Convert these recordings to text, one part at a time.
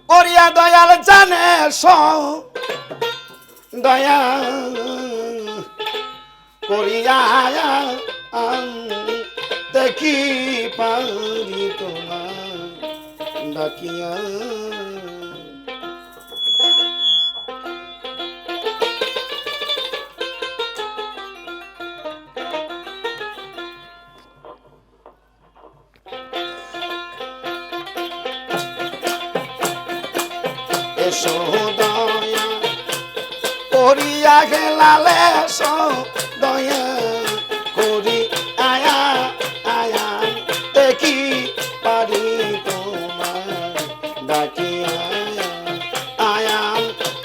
করিয়া দয়াল জানে দয়া করিয়া দেখি পারি তোমার ডাকিয়া এসো দয়া করিয়া গেলালে দয়া করি আয়া আয়া দেখি পারি তোমার ডাকিয়া আয়া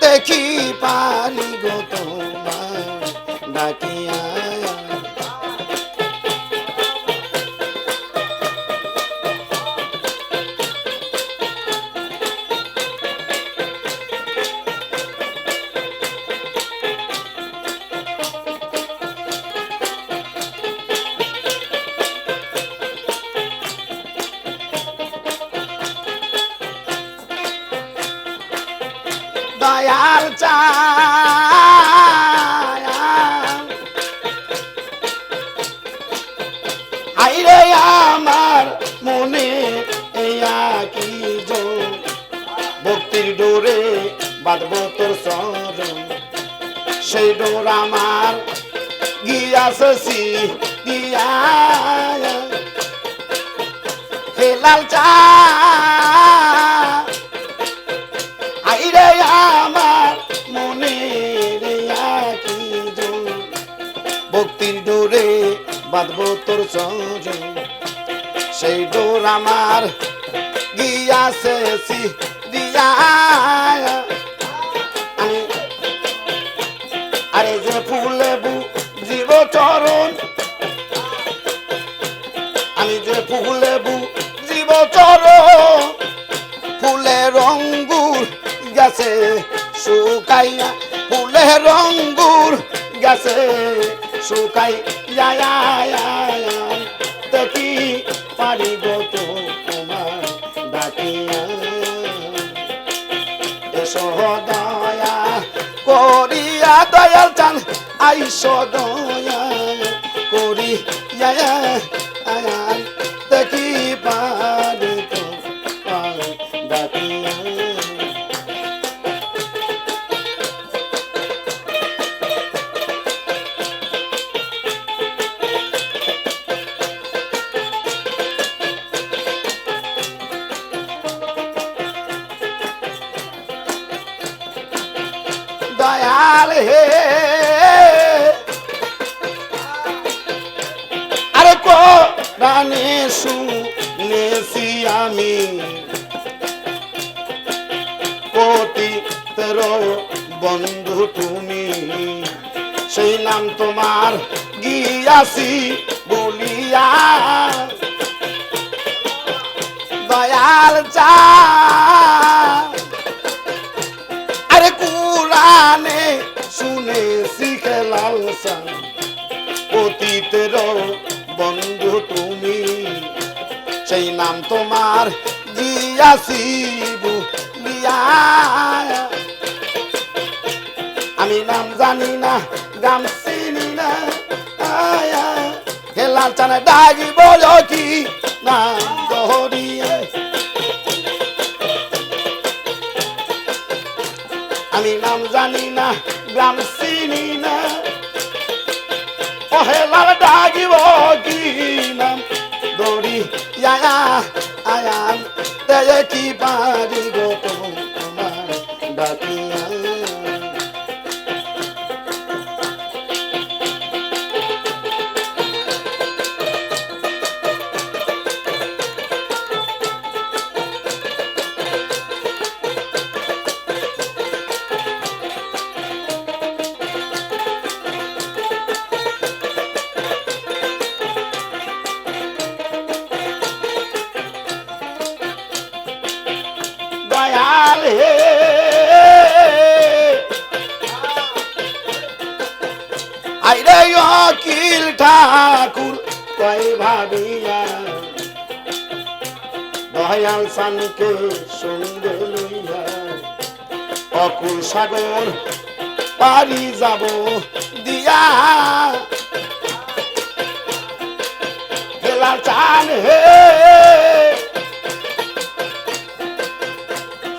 দেখি পারি গো তোমার ডাকিয়া দয়াল চায় আইরে আমার মনে কি ভক্তির ডোরে বাঁধব তোর চরণ সেই ডোর আমার গিয়াছি দিয়া হে লাল চা আইরে আমার মনে কি ভক্তির ডোরে বাঁধব তোর চরণ সেই ডোর আমার গিয়াছে দিয়া আরে যে ফুলে বুঝিব চরণ আমি যে ফুলে বুঝিব চরণ ফুলের রঙ্গুর গেছে শুকাইয়া ফুলের রঙ্গুর গেছে শুকাই দেখি পারি গো তোমার ডাকিয়া এসো দয়া করিয়া দয়াল চান আইস দয়া করি দেখি পারি তোমার ডাকিয়া দয়াল হে আরে কোরআনে শুনেছি আমি পতিতের বন্ধু তুমি সেই নাম তোমার গিয়াছি বলিয়া দয়াল চা আরে কুরআনে শুনেছি খেলাল পতিতের বন্ধু তুমি সেই নাম তোমার গিয়াছি বলিয়া আমি নাম জানি না গাম চিনি না খেলাল চানে ডাকি বলো কি নাম ধরিয়া আমি নাম জানি না গ্রাম চিনি না হেলাল ডাকিব কি নাম দৌড়ি আয়ান দেয় কি পারি গো তোমার ডাকিয়া দয়াল হে আইরে অকিল ঠাকুর কই ভাবিয়া দয়াল সানকে সঙ্গে লইয়া অকুল সাগর পারি যাব দিয়া হেলাল চান হে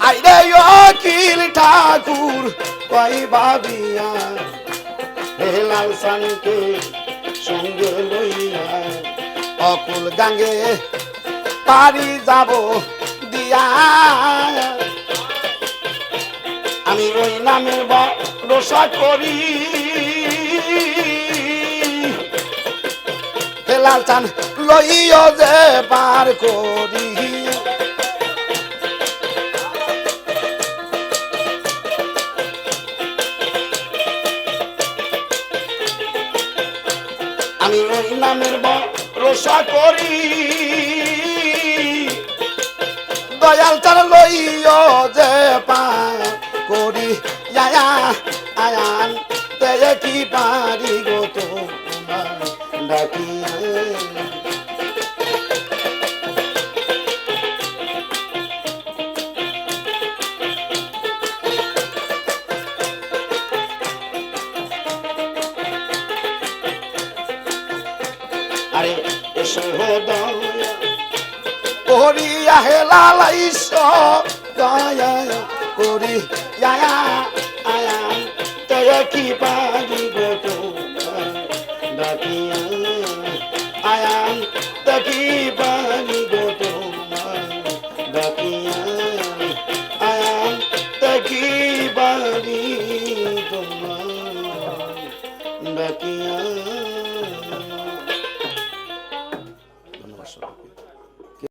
আইরে অকিল ঠাকুর কই ভাবিয়া হেলাল সানকে সঙ্গে লইয়া অকুল গাঙ্গে পারি যাব দিয়া আমি ওই নামের ভরসা করি হেলাল চান লইও যে পার করি আমি ওই নামের ভরসা করি দয়াল চান লইও যে পার করি আয়া আয়ান তে কি পারি গো তোমার ডাকিয়া আরে এসো দয়া করিয়া হেলাল আইসো দয়া করি আয়া আয়ান তে কি পারি গো তোমার ডাকিয়া আয়ান